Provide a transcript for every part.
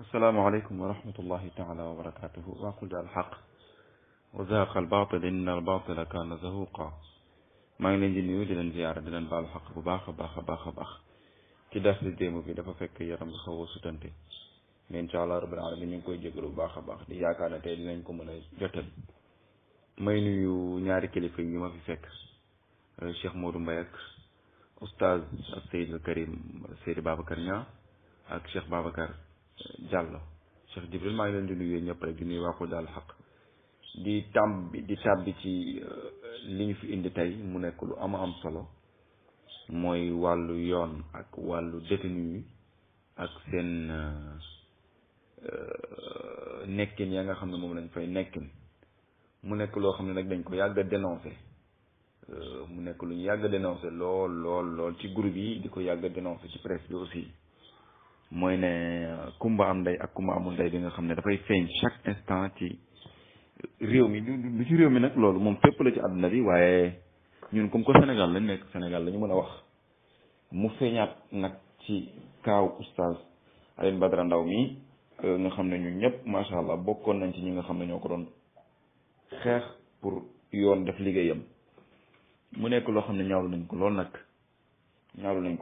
asalaamaaleykum wa rahmatullahi taala wa barakatuhu waqul ja alxaq wa zahaqa albatil inna albatila kaana zahuqa maa ngi leen di nuyu di leen ziyaara di leen baalu xaq bu baax a baax a baax a baax ci dars di démb bi dafa fekk yaram bi xaw a sutante mais incha allah rabbil alamin ñu ngi koy jégalu bu baax a baax di yaakaar ne tey dinañ ko mën a jotal may nuyu ñaari kilifa yi ma fi fekk Cheikh Modou Mbaye ak oustaz ak Seydou Karim Seydi Babacar Niang ak Cheikh Babacar Diallo Cheikh Jibril maa ngi leen di nuyu ñëpp rek di nuyu waa ko daal xaq di tàbbi ci li ñu fi indi tey mu nekk lu am solo mooy wàllu yoon ak wàllu détenu yi ak seen nekkin ya nga xam ne moom lañ fay nekkin mu nekk loo xam ne nag dañ ko yàgg a dénoncé mu nekk lu ñu yàgg a dénoncé lool ci groupe yi di ko yàgg a dénoncé ci presse bi aussi mooy ne kumba am ndey ak kumba amul ndey bi nga xam ne dafay feeñ chaque instant ci réew mi du ci réew mi nag loolu moom fépp la ci àdduna bi waaye ñun comme que Sénégal lañ nekk Sénégal la ñu mën a wax mu feeñaat nag ci kaaw oustaz Alioune Badara Ndao mi nga xam ne ñun ñëpp macha allah bokkoon nañ ci ñi nga xam ne ñoo ko doon xeex pour yoon def liggéeyam mu nekk loo xam ne ñaawlu nañ ko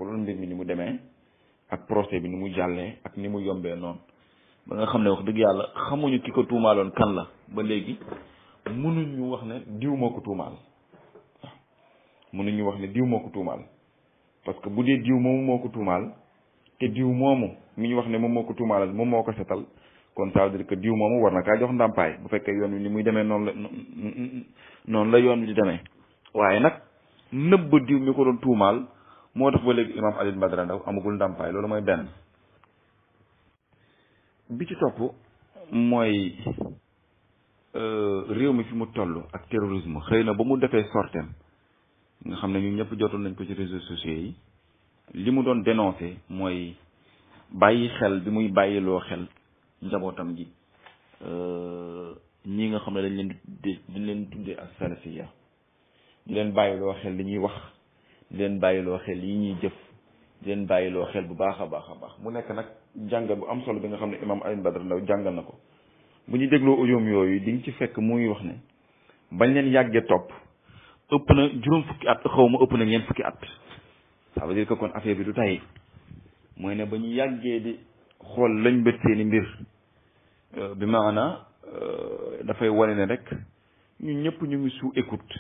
lool mbir mi ni mu demee ak procès bi ni mu jàllee ak ni mu yombee noonu ba nga xam ne wax dëgg yàlla xamuñu ki ko tuumaaloon kan la ba léegi mënuñu wax ne diw moo ko tuumaal waaw mënuñu wax ne diw moo ko tuumaal parce que bu dee diw moomu moo ko tuumaal te diw moomu mi ñu wax ne moom moo ko tuumaalal moom moo ko setal kon ça veut dire que diw moomu war na kaa jox ndàmpaay bu fekkee yoon wi ni muy demee noonu la yoon wi di demee waaye nag nëbb diw mi ko doon tuumaal moo tax ba léegi imam Alioune Badara Ndao amagul ndàmpaay loolu mooy benn bi ci topp mooy réew mi fi mu toll ak terrorisme xëy na ba mu defee sorteem nga xam ne ñun ñëpp jotoon nañ ko ci réseaux sociaux yi li mu doon dénoncé mooy bàyyi xel bi muy bàyyiloo xel njabootam gi ñi nga xam ne dañ leen tuddee ak salafiya di leen bàyyiloo xel li ñuy wax di leen bàyyiloo xel yi ñuy jëf di leen bàyyiloo xel bu baax a baax mu nekk nag jàngal bu am solo bi nga xam ne imam Alioune Badara Ndao jàngal na ko bu ñu dégloo audiom yooyu di nga ci fekk muy wax ne bañ leen yàggee topp ëpp na juróom fukki at xaw ma ëpp na ñeent fukki at ça veut dire que kon affaire bi du tey mooy ne ba ñu yàggee di xool lañ bët seeni mbir bi maana dafay wane ne rek ñun ñëpp ñu ngi sous écoute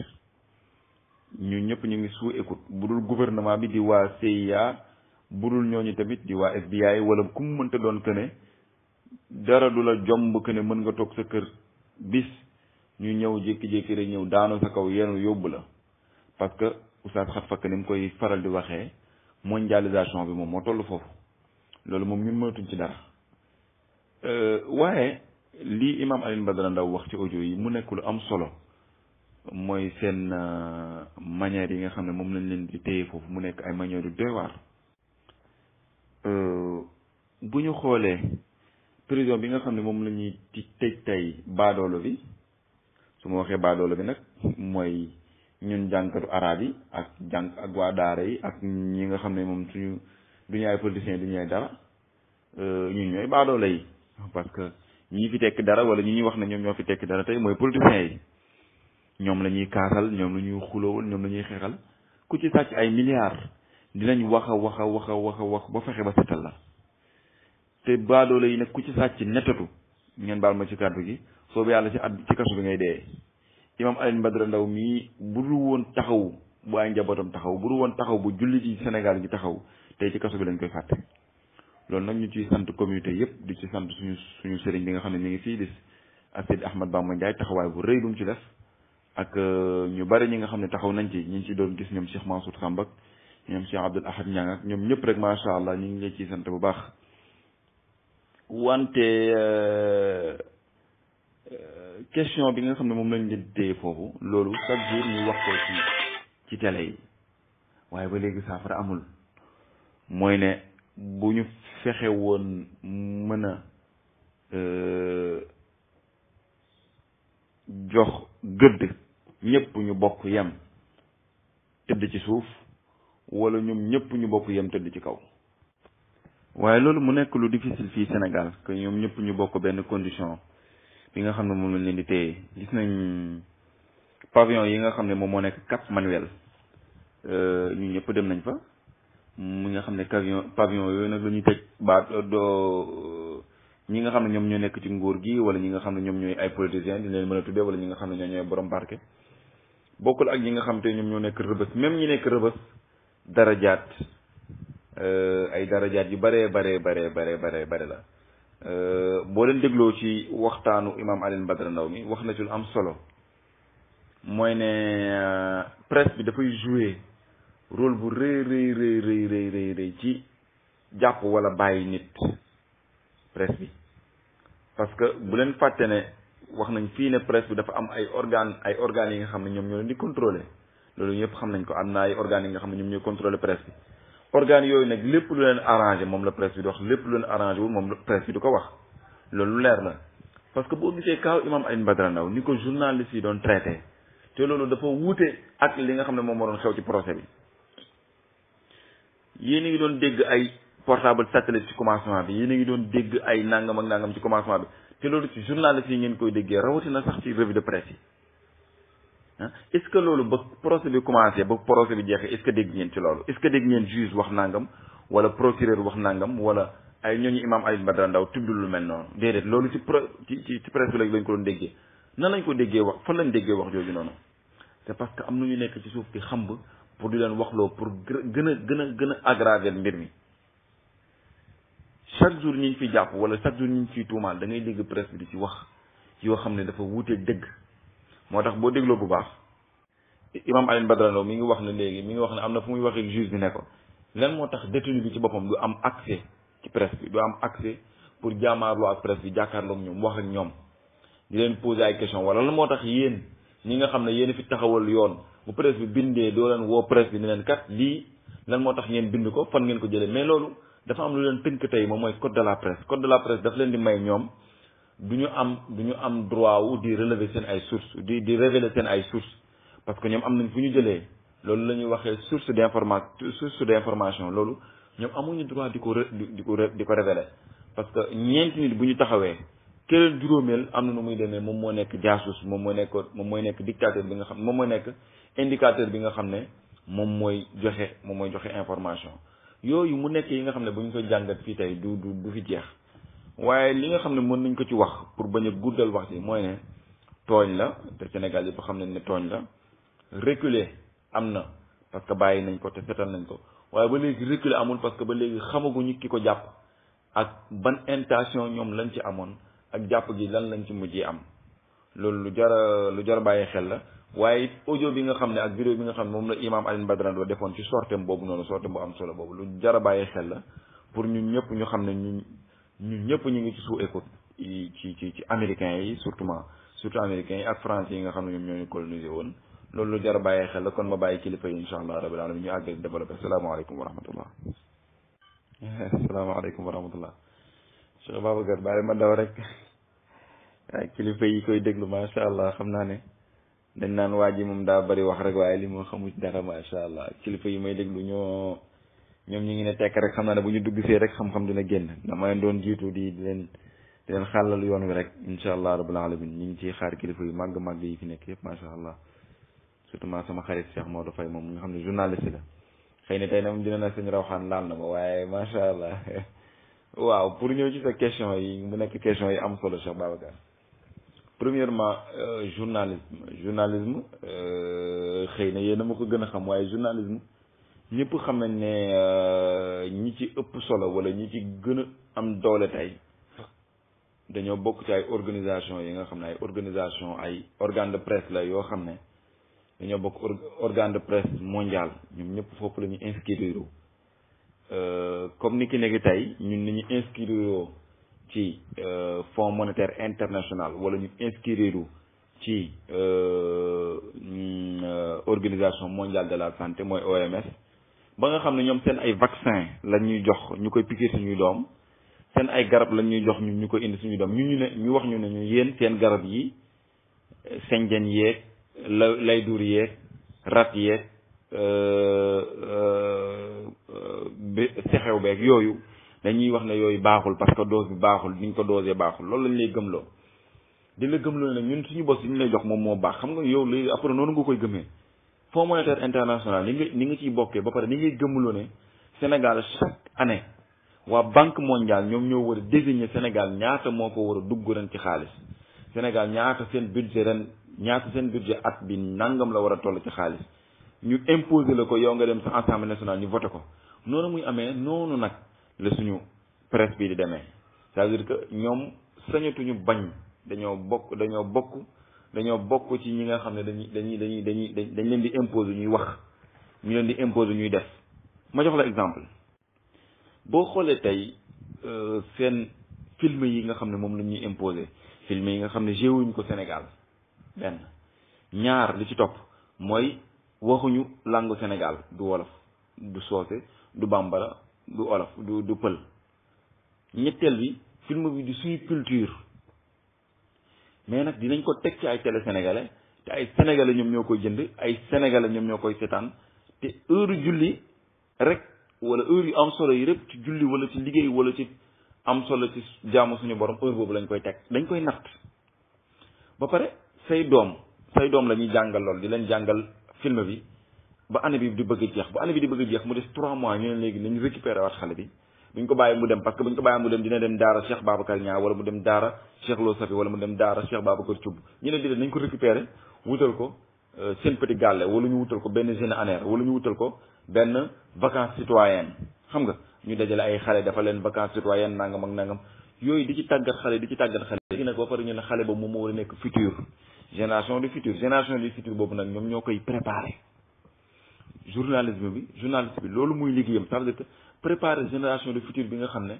bu dul gouvernement bi di waa CIA bu dul ñooñu tamit di waa FBI wala ku mu mënta doon que ne dara du la jomb que ne mën nga toog sa kër bis ñu ñëw jékki-jékki rek ñëw daanu sa kaw yenu yóbbu la parce que oustaz xat fakk ni mu koy faral di waxee mondialisation bi moom moo toll foofu loolu moom ñun mënatuñ ci dara waaye lii imam Alioune Badara Ndao wax ci audio yi mu nekk lu am solo mooy seen manière yi nga xam ne moom lañ leen di téye foofu mu nekk ay manière yu doy waar bu ñu xoolee prison bi nga xam ne moom la ñuy tëj tey baadoolo bi su ma waxee baadoolo bi nag mooy ñun jànkatu araab yi ak waa daara yi ak ñi nga xam ne moom suñu duñu ay politiciens duñu ay dara ñun ñooy baadoolo yi parce que ñi fi tekk dara wala ñi ñuy wax ne ñoom ñoo fi tekk dara tey mooy politiciens yi ñoom la ñuy kaasal ñoom la ñuy xulóowal ñoom la ñuy xeexal ku ci sàcc ay milliards dinañ wax ba fexe ba setal la te baadoolo yi nag ku ci sàcc nettatu ngeen baal ma ci kàddu gi soobu yàlla ci kasu bi ngay dee imam Alioune Badara Ndao mii bu dul woon taxaw bu ay njabootam taxaw bu dul woon taxaw bu jullit yi Sénégal gi taxaw tey ci kasu bi lañ koy fàtte loolu nag ñu ciy sant communauté yëpp di ci sant suñu sëriñ bi nga xam ne ñu ngi fii di Seydi Ahmad Bamba Ndiaye taxawaay bu rëy bu mu ci def ak ñu bari ñi nga xam ne taxaw nañ ci ñu ngi ci doon gis ñoom Cheikh Mansour Samb ak ñoom Cheikh Abdoul Ahad Niang ak ñoom ñëpp rek macha allah ñu ngi leen ciy sant bu baax wante question bi nga xam ne moom lañ leen téye foofu loolu chaque jour ñu wax ko ci télé yi waaye ba léegi saafara amul mooy ne bu ñu fexe woon mën a jox gëdd ñëpp ñu bokk yem tëdd ci suuf wala ñoom ñëpp ñu bokk yem tëdd ci kaw waaye loolu mu nekk lu difficile fii Sénégal que ñoom ñëpp ñu bokk benn condition bi nga xam ne moom lañ leen di téye. gis nañ pavillon yi nga xam ne moom moo nekk Cap Manuel ñu ñëpp dem nañ fa mu nga xam ne pavillon yooyu nag la ñuy tëj ñi nga xam ne ñoom ñoo nekk ci nguur gi wala ñi nga xam ne ñoom ñooy ay politiciens di leen mën a tuddee wala ñi nga xam ne ñoo ñooy borom barke bokkul ak ñi nga xam te ñoom ñoo nekk rëbës même ñi nekk rëbës darajaat ay darajaat yu bare la boo leen dégloo ci waxtaanu imam Alioune Badara Ndao mi wax na ci lu am solo mooy ne presse bi dafay jouer rôle bu rëy ci jàpp wala bàyyi nit presse bi parce que bu leen fàtte ne wax nañ fii ne presse bi dafa am ay organes yi nga xam ne ñoom ñoo leen di contrôler loolu ñëpp xam nañ ko am na ay organes yi nga xam ne ñoom ñooy contrôler presse bi organes yooyu nag lépp lu leen arrangé moom la presse bi di wax lépp lu leen arrangé wul moom la presse bi du ko wax loolu leer la parce que boo gisee kaaw imam Alioune Badara Ndao ni ko journaliste yi doon traité te loolu dafa wuute ak li nga xam ne moom moo doon xew ci procès bi yéen a ngi doon dégg ay portable satellite ci commencement bi yéen a ngi doon dégg ay nangam ak nangam ci commencement bi te loolu ci journaliste yi ngeen koy déggee rawatina sax ci revue de presse yi ah est-ce que loolu ba procès bi commencé ba procès bi jeexee est-ce que dégg ngeen ci loolu est-ce que dégg ngeen juge wax nangam wala procureur wax nangam wala ay ñooñu imam Alioune Badara Ndao tudd lu mel noonu déedéet loolu ci presse bi lañ ko doon déggee nan lañ ko déggee wax fan lañ déggee wax jooju noonu c'est parce que am na ñu nekk ci suuf di xamb pour di leen waxloo pour gën a aggraver mbir mi chaque jour ñi fi jàpp wala chaque jour ñi fiy tuumaal da ngay dégg presse bi di ci wax yoo xam ne dafa wuute dëgg moo tax boo dégloo bu baax imam Alioune Badara Ndao mi ngi wax ne léegi mi ngi wax ne am na fu muy waxee juge bi ne ko lan moo tax détenu bi ci boppam du am accès ci presse bi du am accès pour jaamaarloo ak presse bi jàkkaarloog ñoom wax ak ñoom di leen poser ay question wala lan moo tax yéen ñi nga xam ne yéen fi taxawal yoon bu presse bi bindee doo leen woo presse bi ne leen kat lii lan moo tax ngeen bind ko fan ngeen ko jëlee mais loolu dafa am lu leen tënk tey moom mooy code de la presse daf leen di may ñoom du ñu am droit wu di relever seen ay sources di révéler seen ay sources parce que ñoom am nañ fu ñu jëlee loolu la ñuy waxee source d'information loolu ñoom amuñu droit di ko révéler parce que ñeenti nit bu ñu taxawee keneen juróomeel am na nu muy demee moom moo nekk jaasuus moom mooy nekk dictateur bi nga xam moom mooy nekk indicateur bi nga xam ne moom mooy joxe information yooyu mu nekk yi nga xam ne bu ñu koy jàngat fii tey du fi jeex waaye li nga xam ne mën nañ ko ci wax pour bañ a guddal wax ci mooy ne tooñ la te Sénégal yëpp xam nañ ne tooñ la reculer am na parce que bàyyi nañ ko te setal nañ ko waaye ba léegi reculer amul parce que ba léegi xamaguñu ki ko jàpp ak ban intention ñoom lañ ci amoon ak jàpp gi lan lañ ci mujjee am loolu lu jar bàyyi xel la waaye audio bi nga xam ne ak vidéo bi nga xam ne moom la imam Alioune Badara Ndao defoon ci sortem boobu noonu sortem bu am solo boobu lu jar a bàyyi xel la pour ñun ñëpp ñu xam ne ñun ñëpp ñu ngi ci sous écoute ci américains yi surtout américains yi ak français yi nga xam ne ñoom ñoo ñu colonisé woon loolu lu jar a bàyyi xel la kon ma bàyyi kilifa yi incha allah rabbil alamin ñu àggal développé asalaamaaleykum wa rahmatullah asalaamaaleykum wa rahmatullah Cheikh Babacar bàyyi ma daw rek waaye kilifa yi koy déglu macha allah xam naa ne dañ naan waa ji moom daa bari wax rek waaye li moo xamu ci dara macha allah kilifa yi may déglu ñoom ñu ngi ne tekk rek xam naa ne bu ñu dugg see rek xam-xam dina génn dama leen doon jiitu di leen xàllal yoon wi rek incha allah rabbil alamin ñu ngi ciy xaar kilifa yu màgg yi fi nekk yëpp macha allah surtout sama xarit Cheikh Maodo Faye moom nga xam ne journaliste la xëy na tey na moom dina na sëñ Rawxaan laal na ma waaye macha allah waaw pour ñëw ci sa question yi mu nekk question yi am solo Cheikh Babacar premièrement journalisme xëy na yéen a ma ko gën a xam waaye journalisme ñëpp xam nañ ne ñi ci ëpp solo wala ñi ci gën a am doole tey dañoo bokk ci ay organisation yi nga xam ne ay organisation ay organe de presse la yoo xam ne dañoo bokk organe de presse mondial ñoom ñëpp foofu la ñu inscrire comme ni ki nekk tey ñun ni ñu inscrire ci Fonds monétaire international wala ñu inscrire ci organisation mondiale de la santé mooy OMS ba nga xam ne ñoom seen ay vaccin la ñuy jox ñu koy piquer suñuy doom seen ay garab la ñuy jox ñu koy indi suñuy doom ñu wax ñu ne ñu yéen seen garab yi senjen yeeg lay dur yeeg rat yeeg sexew beeg yooyu dañuy wax ne yooyu baaxul parce que dose bi baaxul niñ ko dosé baaxul loolu lañ lay gëmloo di la gëmloo nag ñun suñu bos yi ñu lay jox moom moo baax xam nga yow léegi après noonu nga koy gëmee Fonds monétaire international ni nga ciy bokkee ba pare ni ngay gëmloo ne Sénégal chaque année waa banque mondiale ñoom ñoo war a désigner Sénégal ñaata moo ko war a dugg ren ci xaalis Sénégal ñaata seen budget at bi nangam la war a toll ci xaalis ñu imposer la ko yow nga dem sa assemblée nationale ñu voté ko noonu muy amee noonu nag la suñu presse bi di demee c'est-à-dire que ñoom sañatuñu bañ dañoo bokk ci ñi nga xam ne dañ leen di imposer ñuy wax ñu leen di imposer ñuy def ma jox la exemple boo xoolee tey seen film yi nga xam ne moom la ñuy imposer film yi nga xam ne jéewuñ ko Sénégal benn ñaar li ci topp mooy waxuñu langue Sénégal du wolof du soose du bambara du olof du pël ñetteel bi film bi di suñu culture mais nag dinañ ko teg ci ay télé sénégalais te ay sénégalais ñoom ñoo koy jënd ay sénégalais ñoom ñoo koy seetaan te heure julli rek wala heure yu am solo yi rek ci julli wala ci liggéey wala ci am solo ci jaamu suñu borom heure boobu lañ koy teg dañ koy natt ba pare say doom la ñuy jàngal lool di leen jàngal film bi ba année bi di bëgg a jeex ba année bi di bëgg a jeex mu des 3 mois ñu ne léegi nañu récupérer waat xale bi buñ ko bàyyi mu dem parce que buñ ko bàyyi mu dem dina dem daara Cheikh Babacar Niang wala mu dem daara Cheikh Lo Safi wala mu dem daara Cheikh Babacar Thioub ñu ne déedéet nañ ko récupérer wutal ko seen petit gàlle wala ñu wutal ko benn jeune anneer wala ñu wutal ko benn vacances citoyennes xam nga ñu dajale ay xale dafa leen vacances citoyennes nangam ak nangam yooyu di ci tàggat xale léegi nag ba pare ñu ne xale ba moom moo war a nekk futur génération du futur boobu nag ñoom ñoo koy préparer journaliste bi loolu muy liggéeyam ça veut dire que préparer génération du futur bi nga xam ne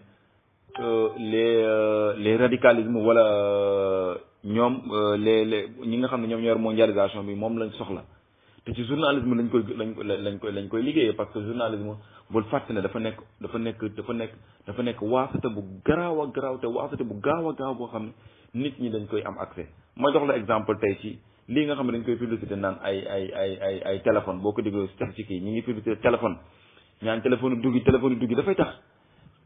les radicalismes wala ñoom ñi nga xam ne ñoom ñoo yor mondialisation bi moom lañ soxla te ci journalisme lañ koy liggéeyee parce que journalisme bul fàtte ne dafa nekk waasata bu garaaw a garaaw te waasata bu gaaw a gaaw boo xam ne nit ñi dañ koy am accès ma jox la exemple tey ci lii nga xam ne dañ koy publicité naan ay téléphone boo ko déggee ci kii ñi ngi publicité téléphone ñaan téléphone duggi dafay tax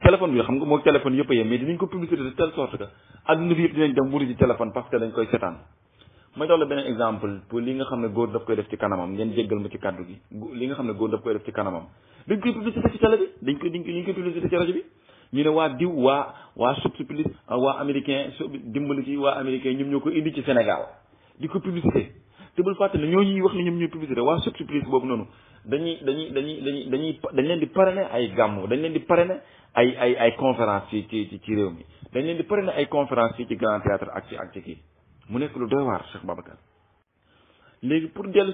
téléphone bi xam nga moo téléphone yëpp a yem mais dinañ ko publicité de telle sorte que adduna bi yëpp dinañ dem wuti ci téléphone parce que dañ koy setaan ma jox la beneen exemple pour li nga xam ne góor daf koy def ci kanamam ngeen jéggal ma ci kaddu gi li nga xam ne góor daf koy def ci kanamam dañ koy publicité ci télé bi dañ koy publicité ci rajo bi ñu ne waa diw waa subsupplice waa américain dimbali ci waa américain ñoom ñoo ko indi ci Sénégal di ko publicité te bul fàtte ne ñooñu ñuy wax ne ñoom ñooy publicité waa subsupplice boobu noonu dañ leen di parrainer ay gàmmu dañ leen di parrainer ay conférence ci réew mi dañ leen di parrainer ay conférence ci grand théâtre ak ci kii mu nekk lu doy waar Cheikh Babacar léegi pour dellu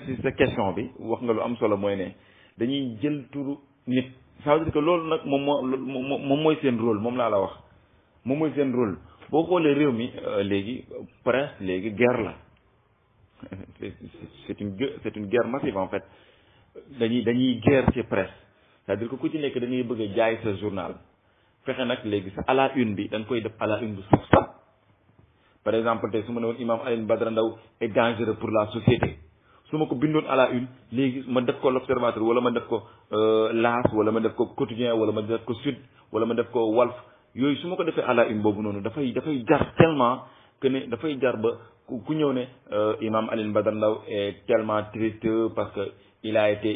si sa question bi wax nga lu am solo mooy ne dañuy jël turu nit ça veut dire que loolu nag moom mooy seen rôle moom laa la wax moom mooy seen rôle boo xoolee réew mi léegi presse léegi guerre la c'est une guerre massive en fait dañuy guerre ci presse c'est-à-dire que ku ci nekk da ngay bëgg a jaay sa journal fexe nag léegi sa à la une bi da nga koy def à la une bu saf saf par exemple tey su ma ne woon Imam Alioune Badara Ndao est dangereux pour la société su ma ko bindoon à la une léegi ma def ko l'observateur wala ma def ko L'As wala ma def ko quotidien wala ma def ko Sud wala ma def ko Walf yooyu su ma ko defee à la une boobu noonu dafay jar tellement que ne dafay jar ba ku ñëw ne Imam Alioune Badara Ndao est tellement triste parce que il a été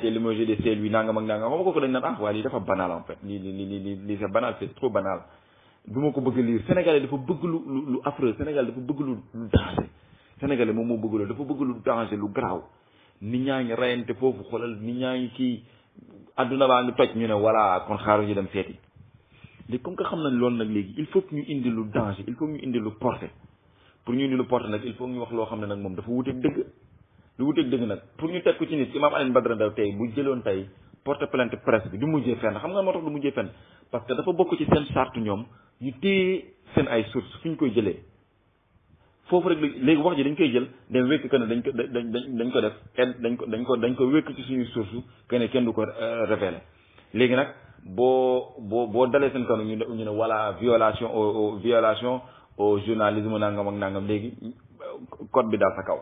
limogé de Saint-Louis nangam ak nangam xam nga kooku dañ naan ah waaye lii dafa banal en fait lii c'est banal c'est trop banal du ma ko bëgg lire Sénégalais dafa bëgg lu affreux Sénégal dafa bëgg lu danger Sénégalais moom moo bëgg loolu dafa bëgg lu danger lu garaaw nit ñaa ngi rayante foofu xoolal nit ñaa ngi kii adduna baa ngi toj ñu ne voilà kon xaaru ñu dem seeti léegi comme que xam nañ loolu nag léegi il faut que ñu indi lu danger il faut que ñu indi lu porté pour ñu indi lu porté nag il faut que ñu wax loo xam ne nag moom dafa wuteeg dëgg lu wuteeg dëgg nag pour ñu teg ko ci nit Imam Alioune Badara Ndao tey bu jëloon tey porte plainte presse bi du mujjee fenn xam nga moo tax du mujjee fenn parce que dafa bokk ci seen charte ñoom ñu téye seen ay source fi ñu koy jëlee foofu rek léegi wax ji dañ koy jël dem wékk que ne dañ ko def dañ ko wékk ci suñuy source que ne kenn du ko révéler léegi nag boo dalee seen kanu ñu ne voilà violation au journalisme nangam ak nangam léegi code bi daal sa kaw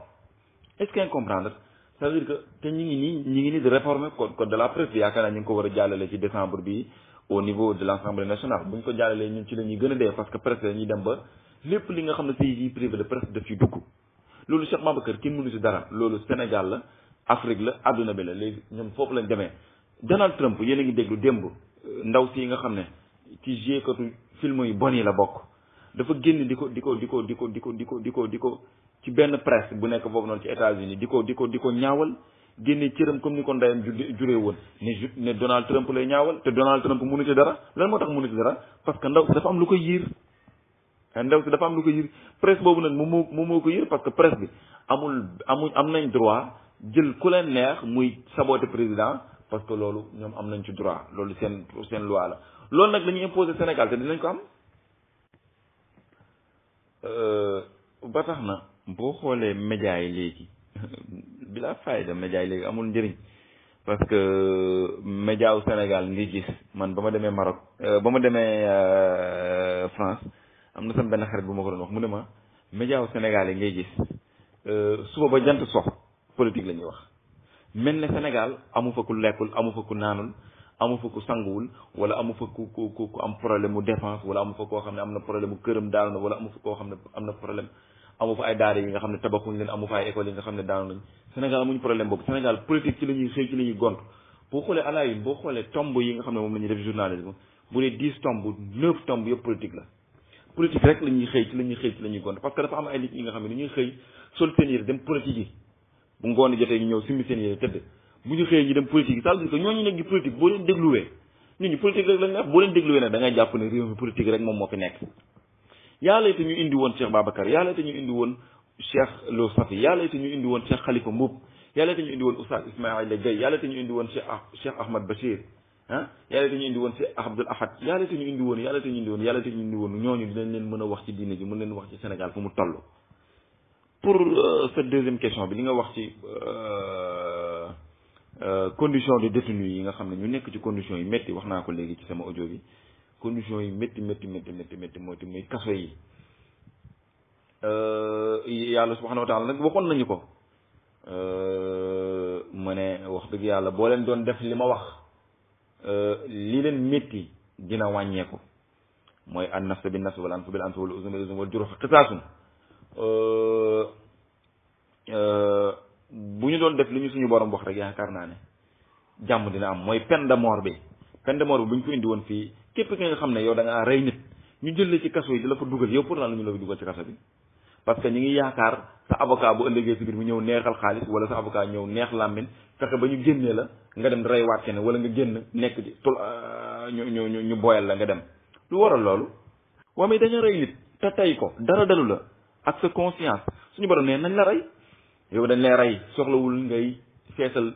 est-ce que comprendre ça veut dire que te ñi ngi nii di réformer code de la presse bi yaakaar naa ñu ngi ko war a jàllale ci décembre bi au niveau de l'Assemblée nationale bu ñu ko jàllalee ñun ci la ñuy gën a dee parce que presse dañuy dem ba lépp li nga xam ne c'est vie privée de presse daf ci dugg loolu Cheikh Babacar kenn mënu ci dara loolu Sénégal la Afrique la àdduna bi la léegi ñoom foofu lañ demee Donald Trump yéen a ngi déglu démb ndaw si nga xam ne ci jéekatu film yu bon yi la bokk dafa génn di ko ci benn presse bu nekk foofu noonu ci États-Unis di ko ñaawal génne cëram comme ni ko ndeyam juree woon ne Donald Trump lay ñaawal te Donald Trump mënu ci dara lan moo tax mënu ci dara parce que ndaw si dafa am lu koy yiir presse boobu nag moom moo ko yiir parce que presse bi am nañ droit jël ku leen neex muy saboter président parce que loolu ñoom am nañ ci droit loolu seen loi la loolu nag la ñuy imposer Sénégal te dinañ ko am ba tax na boo xoolee médias yi léegi bi la fayda médias yi léegi amul njëriñ parce que média wu Sénégal ngi gis man ba ma demee Maroc ba ma demee France am na sama benn xarit bu ma ko doon wax mu ne ma média wu Sénégal yi ngay gis suba ba jant sox politique la ñuy wax mel ne Sénégal amu fa ku lekkul amu fa ku naanul amu fa ku sanguwul wala amu fa ku am problème mu défense wala amu fa koo xam ne am na problème mu këram daanu na wala amu fa koo xam ne am na problème amu fa ay daara yi nga xam ne tabaxuñ leen amu fa ay écoles yi nga xam ne daanu nañ Sénégal amuñu problème boobu Sénégal politique ci la ñuy xëy ci la ñuy gont boo xoolee alaayun boo xoolee tomb yi nga xam ne moom la ñuy def journalisme bu dee 10 tomb 9 tomb yëpp politique la politique rek la ñuy xëy ci la ñuy gont parce que dafa am ay nit ñi nga xam ne dañuy xëy sol seen yére dem politique yi bu ngoon jotee ñu ñëw simmi seen yére tëdd bu ñu xëyee ñu dem politique yi ça veut dire que ñooñu nekk di politique boo leen dégluwee nit ñi politique rek lañ def boo leen dégluwee nag da ngay jàpp ne réew mi politique rek moom moo fi nekk yàlla te ñu indi woon Cheikh Babacar yàlla te ñu indi woon Cheikh Lo Safi yàlla te ñu indi woon Cheikh Khalifa Mboup yàlla te ñu indi woon Oustaz Ismaïla Gueye yàlla te ñu indi woon Cheikh Ahmad Bachir yàlla te ñu indi woon Cheikh Abdoul Ahad yàlla te ñu indi woon ñooñu dinañ leen mën a wax ci diine ji mën leen wax ci Sénégal fu mu toll pour cette deuxième question bi li nga wax ci condition de détenu yi nga xam ne ñu nekk ci conditions yi métti wax naa ko léegi ci sama audio bi conditions yi métti mooy kaso yi yàlla subhanahu wa taala nag waxoon nañu ko mu ne wax dëgg yàlla boo leen doon def li ma wax li leen métti dina wàññeeku mooy an nafs bin nafs wal anf bil anf wal uzun bil uzun wal juruh qisaasun bu ñu doon def li ñu suñu borom wax rek yaakaar naa ne jàmm dina am mooy peine de mort bi bu ñu ko indi woon fii képp ki nga xam ne yow da ngaa rey nit ñu jël la ci kaso yi di la fa dugal yow pour lan la ñu la fi dugal ci kaso bi parce que ñu ngi yaakaar sa avocat bu ëllëgee si biir mu ñëw neexal xaalis wala sa avocat ñëw neex làmmiñ fexe ba ñu génnee la nga dem rey waat kenn wala nga génn nekk ci tul ñu boyal la nga dem lu waral loolu waa mais dañu rey nit te tey ko dara dalu la ak sa conscience suñu borom nee nañ la rey yow dañ lay rey soxlawul ngay feesal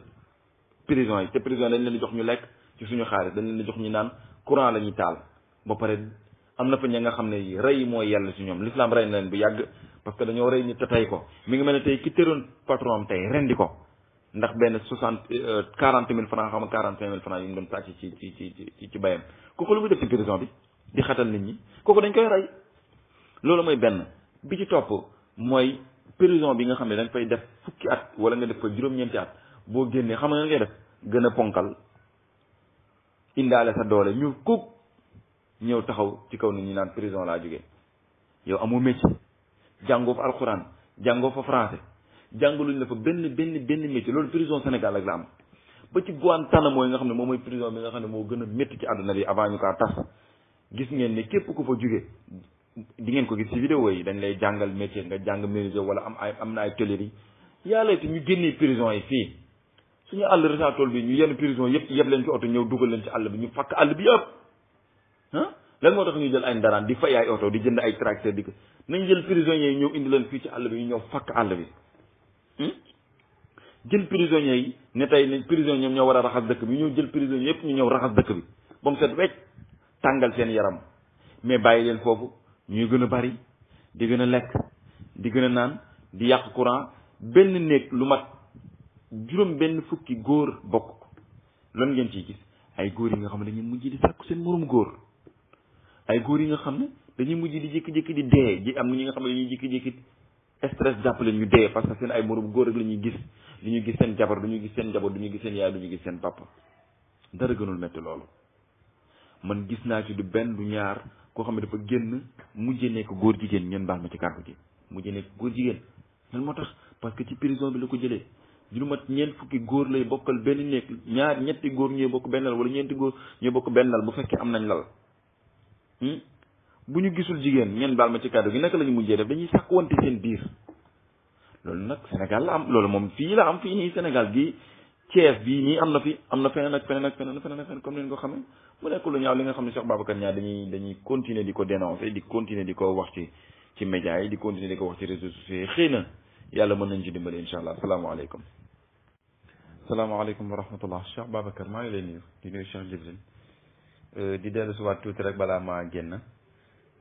prison yi te prison dañ leen di jox ñu lekk ci suñu xaalis dañ leen di jox ñu naan courant la ñuy taal ba pare am na fa ña nga xam ne rey mooy yàlla ci ñoom l'islam rey na leen bu yàgg parce que dañoo rey nit te tey ko mi ngi mel ne tey ki tëroon patron am tey rendi ko ndax benn 40 000 francs xam nga 45 000 francs yu mu doon sàcc ci bayam kooku lu muy def ci prison bi di xatal nit ñi kooku dañ koy rey loolu mooy benn bi ci topp mooy prison bi nga xam ne dañ fay def fukki at wala nga def fa juróom-ñeenti at boo génnee xam nga ngay def gën a ponkal indaale sa doole ñu kuk ñëw taxaw ci kaw nit ñi naan prison laa jógee yow amoo métier jàngoo fa alxuraan jàngoo fa français jàngaluñ la fa benn métier loolu prison Sénégal ak la am ba ci Guantanamo yi nga xam ne moom mooy prison bi nga xam ne moo gën a métti ci àdduna bi avant ñu kaa tas gis ngeen ne képp ku fa jóge di ngeen ko gis ci vidéo yi dañ lay jàngal métier nga jàng menuisier wala am na ay tôlerie yàlla te ñu génnee prison yi fii suñu àll Richard Toll bi ñu yenn prison yëpp yëpp leen ci oto ñëw dugal leen ci àll bi ñu fakk àll bi yëpp lan moo tax ñu jël ay ndaraan di fay ay oto di jënd ay tracteur di ko nañ jël prisonniers yi ñëw indi leen fii ci àll bi ñu ñëw fakk àll bi jël prisonniers yi ne tey ne prisonniers ñoom ñoo war a raxas dëkk bi ñu ñëw jël prisonniers yëpp ñu ñëw raxas dëkk bi ba mu set wecc tàngal seen yaram mais bàyyi leen foofu ñuy gën a bari di gën a lekk di gën a naan di yàq courant benn néeg lu mat juróom benn fukki góor bokk ko lan ngeen ciy gis ay góor yi nga xam ne dañuy mujj di sàkku seen morom góor ay góor yi nga xam ne dañuy mujj di jékki-jékki di dee ji am na ñi nga xam ne dañuy jékki-jékki stress jàpp leen ñu dee parce que seen ay morom góor rek la ñuy gis du ñu gis seen jabar du ñu gis seen njaboot du ñu gis seen yaay du ñu gis seen papa dara gënul métti loolu. man gis naa ci du benn du ñaar koo xam ne dafa génn mujjee nekk góor jigéen ñeen baal ma ci kàddu gi mujjee nekk góor jigéen lan moo tax parce que ci prison bi la ko jëlee lu mat ñeent fukki góor lay bokkal benn nekk ñaar ñetti góor ñooy bokk benn lal wala ñeenti góor ñooy bokk benn lal bu fekkee am nañ lal bu ñu gisul jigéen ñeen baal ma ci kàddu gi naka la ñu mujjee def dañuy sàkk wante seen biir loolu nag Sénégal la am loolu moom fii la am fii nii Sénégal gi Thiès bii nii am na fi am na feneen ak feneen ak feneen ak feneen comme ni nga ko xamee mu nekk lu ñaaw li nga xam ne Cheikh Babacar Niang dañuy continuer di ko dénoncer di continuer di ko wax ci médias yi di continuer di ko wax ci réseaux sociaux yi xëy na yàlla mën nañ ci dimbali incha allah salaamaaleykum. salaamaaleykum wa rahmatullah Cheikh Babacar maa ngi lay nuyu di nuyu Cheikh Jibril di dellu si waat tuuti rek balaa maa génn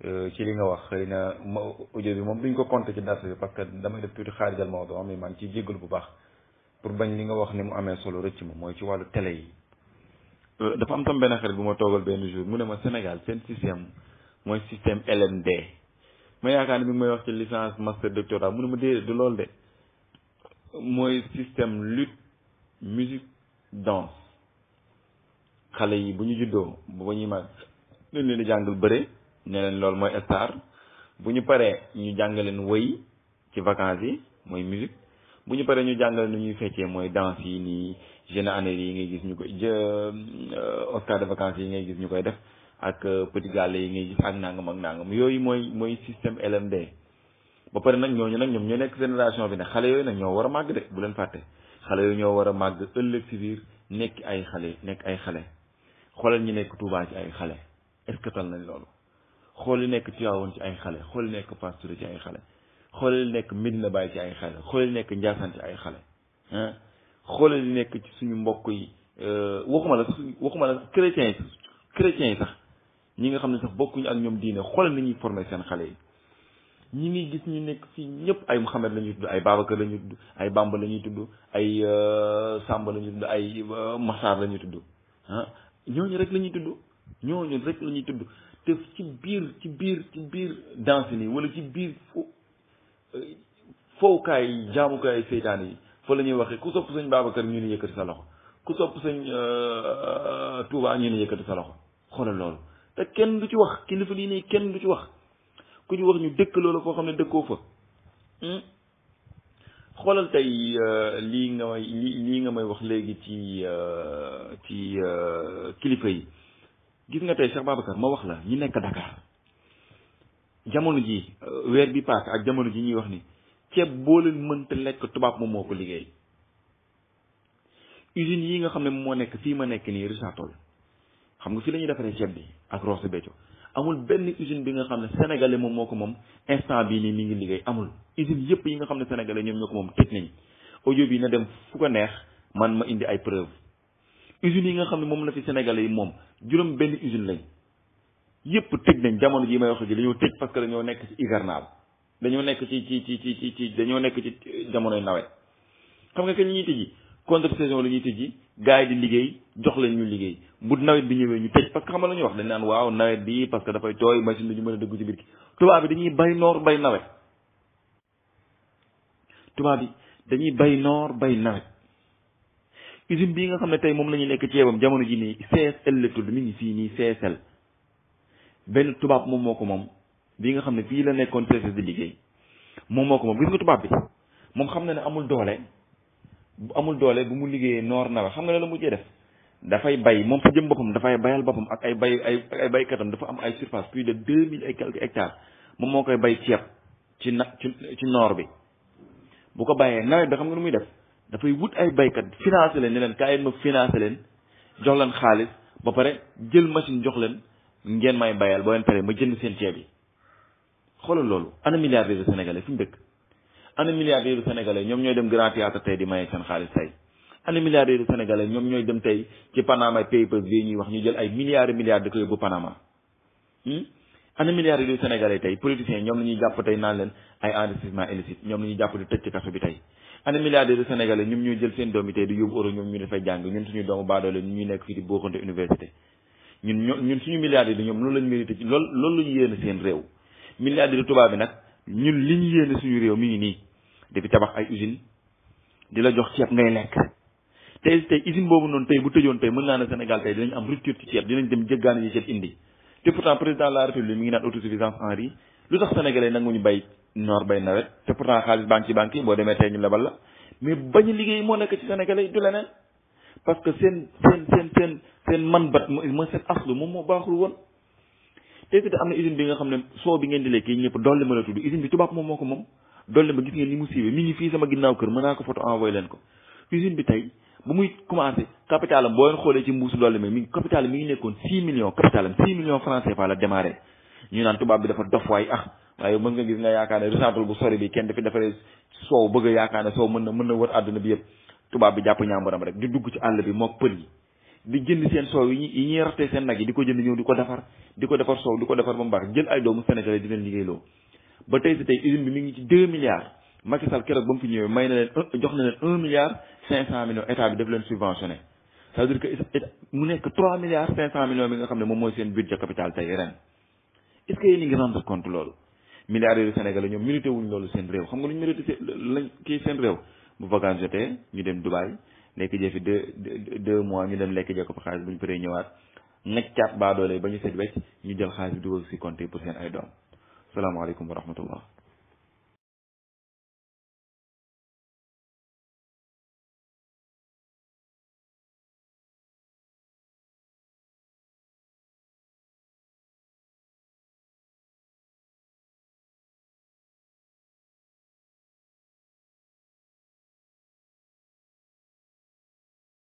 ci li nga wax xëy na audio bi moom duñ ko compter ci dars bi parce que damay def tuuti xaarijal mawdu mais maa ngi ciy jéggalu bu baax pour bañ li nga wax ni mu amee solo rëcc ma mooy ci wàllu télé yi. dafa am tam benn xarit bu ma toogal benn jour mu ne ma Sénégal seen système mooy système LMD ma yaakaar ne bi may wax ci licence master doctorat mu ne ma déedéet du loolu de mooy système lutte musique danse xale yi bu ñu juddoo ba ñuy mag dañ leen di jàngal bëre ne leen loolu mooy star bu ñu paree ñu jàngal leen wëy ci vacances yi mooy musique bu ñu paree ñu jàngale nu ñuy feccee mooy danse yi nii jeune année yi ngay gis ñu koy Oscar de vacances yi ngay gis ñu koy def ak petit gàlle yi ngay gis ak nangam yooyu mooy système LMD. ba pare nag ñooñu nag ñoom ñoo nekk génération bi ne xale yooyu nag ñoo war a màgg de bu leen fàtte xale yooyu ñoo war a màgg ëllëg si biir nekk ay xale xoolal ñu nekk Touba ci ay xale est-ce que tal nañ loolu xool li nekk Tivaouane ci ay xale xool li nekk Fass Touré ci ay xale xoolal li nekk Medina Baye ci ay xale xoolal li nekk Ndiassane ci ay xale ah xoolal li nekk ci suñu mbokk yi waxuma la chrétiens yi sax ñi nga xam ne sax bokkuñu ak ñoom diine xoolal ni ñuy former seen xale yi ñi ngi gis ñu nekk fii ñëpp ay Mouhamed la ñuy tudd ay Babacar la ñuy tudd ay Bamba la ñuy tudd ay Samba la ñuy tudd ay Massar la ñuy tudd ah ñooñu rek la ñuy tudd te ci biir danse nii wala ci biir fowukaay jaamukaay seytaan yi fa la ñuy waxee ku sopp sëñ Babacar ñu ne yëkkati sa loxo ku sopp sëñ Touba ñu ne yëkkati sa loxo xoolal loolu te kenn du ci wax kilifa lii nii kenn du ci wax ku ñu wax ñu dëkk loolu foo xam ne dëkkoo fa xoolal tey lii nga may wax léegi ci kilifa yi gis nga tey Cheikh Babacar ma wax la ñi nekk Dakar jamono ji weer bi paase ak jamono ji ñuy wax ni ceeb boo leen mënta lekk tubaab moom moo ko liggéey usines yi nga xam ne moo nekk fii ma nekk nii Richard Toll xam nga fii la ñuy defaree ceeb bi ak Rosso Béthio amul benn usine bi nga xam ne sénégalais moom moo ko moom instant bii nii mi ngi liggéey amul usine yëpp yi nga xam ne sénégalais ñoom ñoo ko moom tëj nañ audio bi na dem fu ko neex man ma indi ay preuve usines yi nga xam ne moom la fi sénégalais yi moom juróom benn usine lañ yëpp tëj nañ jamono ji may wax ji dañoo tëj parce que dañoo nekk ci hivernal dañoo nekk ci dañoo nekk ci jamonoy nawet xam nga kañ ñuy tëji contre saison la ñuy tëji gars yi di liggéey jox leen ñu liggéey bu nawet bi ñëwee ñu tëj parce que xam nga la ñuy wax dañ naan waaw nawet bi parce que dafay tooy machine bi ñu mën a dëggu ci biir ki tubaab bi dañuy bay noor bay nawet usine bii nga xam ne tey moom la ñu nekk ceebam jamono ji nii CSL la tudd mi ngi fii nii CSL benn tubaab moom moo ko moom bii nga xam ne fii la nekkoon CSL di liggéey moom moo ko moom gis nga tubaab bi moom xam na ne amul doole bu mu liggéeyee noor nawet xam nga ne la mujjee def dafay bay moom sa jëm boppam dafay bayal boppam ak ay baykatam dafa am ay surface plus de 2000 et quelques hectares moom moo koy bay ceeb ci noor bi bu ko bàyyee nawet bi xam nga nu muy def dafay wut ay baykat financé leen ne leen kaay ma financé leen jox leen xaalis ba pare jël machine jox leen ngeen may bayal boo leen paree ma jënd seen ceeb yi xoolal loolu ana milliardaires yu sénégalais fi ñu dëkk ana milliardaires yu sénégalais ñoom ñooy dem grand théâtre tey di maye seen xaalis tey ana milliardaires yu sénégalais ñoom ñooy dem tey ci Panama Papers bi ñuy wax ñu jël ay milliards di ko yóbbu Panama ana milliardaires yu sénégalais tey politiciens ñoom la ñuy jàpp tey naan leen ay enrichissement illicite ñoom la ñuy jàpp di tëj ci kaso bi tey ana milliardaires yu sénégalais ñoom ñooy jël seen doom yi tey di yóbbu euro ñoom ñu dafay jàng ñun suñu doomu baadoole ñuy nekk fii di booxante université ñun suñu milliardaires yi ñoom loolu lañ mérité ci loolu lañu yéene seen réew milliardaires tubaab bi nag ñun li ñu yéene suñu réew mi ngi nii dafi tabax ay usine di la jox ceeb ngay lekk tey usine boobu noonu tey bu tëjoon tey mën naa ne Sénégal tey dinañ am rupture ci ceeb dinañ dem jëggaani yi ceeb indi te pourtant président de la république mi ngi naan autosuffisance en riz lu tax sénégalais nanguñu bay noor bay nawet te pourtant xaalis banque yi boo demee tey ñu lebal la mais bañ a liggéey moo nekk ci sénégalais yi du leneen parce que seen man bat mooy seen aslu moom moo baaxul woon tey am na usine bi nga xam ne soo bi ngeen di lekk yi ñëpp dolli ma la tudd usine bi tubaab moom moo ko moom dolli ma gis ngeen ni mu siiwee mi ngi fii sama ginnaaw kër mën naa ko photo envoyé leen ko usine bi tey bu muy commencé capital am boo leen xoolee ci mbuusu dolli ma capital am mi ngi nekkoon 6 millions capital am 6 millions francs CFA la démarré ñu naan tubaab bi dafa dof waaye waaye mën nga gis nga yaakaar ne ressentable bu sori bi kenn dafi defaree soow bëgg a yaakaar ne soow mën na wër àdduna bi yëpp tubaab bi jàpp ñaambaram rek di dugg ci àll bi mook pël yi di jënd seen soow yi ñuy rattee seen nag yi di ko jënd ñëw di ko defar soow di ko defar ba mu baax jël ay doomu sénégalais di leen liggéeyloo ba tey usine bi mi ngi ci 2 milliards Macky Sall keroog ba mu fi ñëwee may na leen jox na leen 1 milliard 500 millions état bi daf leen subventionné ça veut dire que mu nekk 3 milliards 500 millions bi nga xam ne moom mooy seen budget capital tey ren est-ce que yéen a ngi rendre compte loolu milliardaires yu Sénégal ñoom mérité wuñ loolu seen réew xam nga lu ñu mérité lañ kii seen réew bu vacances jotee ñu dem Dubaï lekk jëfi 2 mois ñu dem lekk jeko fa xaalis bu ñu paree ñëwaat neccaat baadoole ba ñu set wecc ñu jël xaalis bi dugal si compte pour seen ay doom salaamaaleykum wa rahmatullah